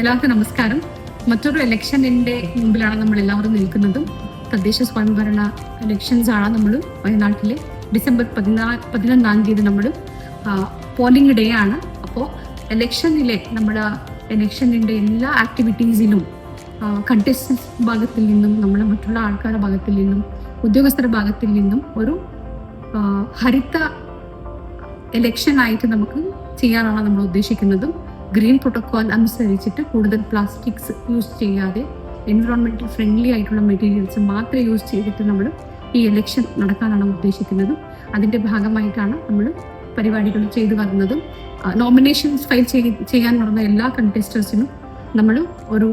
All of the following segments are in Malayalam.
എല്ലാവർക്കും നമസ്കാരം. മറ്റൊരു ഇലക്ഷനിന്റെ മുമ്പിലാണ് നമ്മൾ എല്ലാവരും നിൽക്കുന്നതും. തദ്ദേശ സ്വയംഭരണ ഇലക്ഷൻസ് ആണ് നമ്മൾ വയനാട്ടിലെ ഡിസംബർ 11 തീയതി നമ്മൾ പോളിംഗ് ഡേ ആണ്. അപ്പോൾ ഇലക്ഷനിലെ നമ്മുടെ ഇലക്ഷനിന്റെ എല്ലാ ആക്ടിവിറ്റീസിലും കണ്ടസ്റ്റൻസ് ഭാഗത്തിൽ നിന്നും നമ്മുടെ മറ്റുള്ള ആൾക്കാരുടെ ഭാഗത്തിൽ നിന്നും ഉദ്യോഗസ്ഥരുടെ ഭാഗത്തിൽ നിന്നും ഒരു ഹരിത ഇലക്ഷൻ ആയിട്ട് നമുക്ക് ചെയ്യാനാണ് നമ്മൾ ഉദ്ദേശിക്കുന്നതും. ഗ്രീൻ പ്രോട്ടോകോൾ അനുസരിച്ചിട്ട് കൂടുതൽ പ്ലാസ്റ്റിക്സ് യൂസ് ചെയ്യാതെ എൻവിറോൺമെന്റൽ ഫ്രണ്ട്ലി ആയിട്ടുള്ള മെറ്റീരിയൽസ് മാത്രം യൂസ് ചെയ്തിട്ട് നമ്മൾ ഈ ഇലക്ഷൻ നടക്കാനാണ് ഉദ്ദേശിക്കുന്നതും. അതിൻ്റെ ഭാഗമായിട്ടാണ് നമ്മൾ പരിപാടികൾ ചെയ്തു വരുന്നതും. നോമിനേഷൻസ് ഫയൽ ചെയ്യാൻ നടന്ന എല്ലാ കണ്ടസ്റ്റേഴ്സിനും നമ്മൾ ഒരു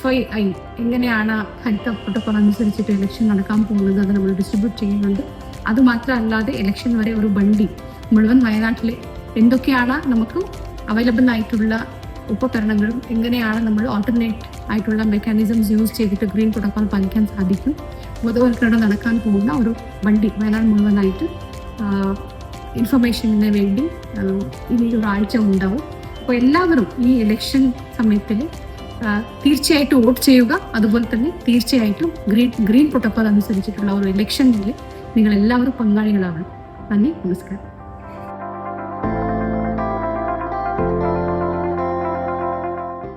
FII എങ്ങനെയാണ് ഹരിത പ്രോട്ടോകോൾ അനുസരിച്ചിട്ട് ഇലക്ഷൻ നടക്കാൻ പോകുന്നത് അത് നമ്മൾ ഡിസ്ട്രിബ്യൂട്ട് ചെയ്യുന്നുണ്ട്. അതുമാത്രമല്ലാതെ ഇലക്ഷൻ വരെ ഒരു വണ്ടി മുഴുവൻ വയനാട്ടിലെ എന്തൊക്കെയാണ് നമുക്ക് അവൈലബിൾ ആയിട്ടുള്ള ഉപകരണങ്ങളും എങ്ങനെയാണ് നമ്മൾ ഓൾട്ടർനേറ്റ് ആയിട്ടുള്ള മെക്കാനിസംസ് യൂസ് ചെയ്തിട്ട് ഗ്രീൻ പ്രോട്ടോകോൾ പാലിക്കാൻ സാധിക്കും, ബോധവൽക്കരണം നടക്കാൻ പോകുന്ന ഒരു വണ്ടി വയനാട് മുഴുവനായിട്ട് ഇൻഫർമേഷന് വേണ്ടി ഇനി ഒരാഴ്ച ഉണ്ടാവും. അപ്പോൾ എല്ലാവരും ഈ ഇലക്ഷൻ സമയത്തിൽ തീർച്ചയായിട്ടും വോട്ട് ചെയ്യുക. അതുപോലെ തന്നെ തീർച്ചയായിട്ടും ഗ്രീൻ പ്രോട്ടോകോൾ അനുസരിച്ചിട്ടുള്ള ഒരു ഇലക്ഷനിൽ നിങ്ങൾ എല്ലാവരും പങ്കാളികളാവണം. നന്ദി, നമസ്കാരം.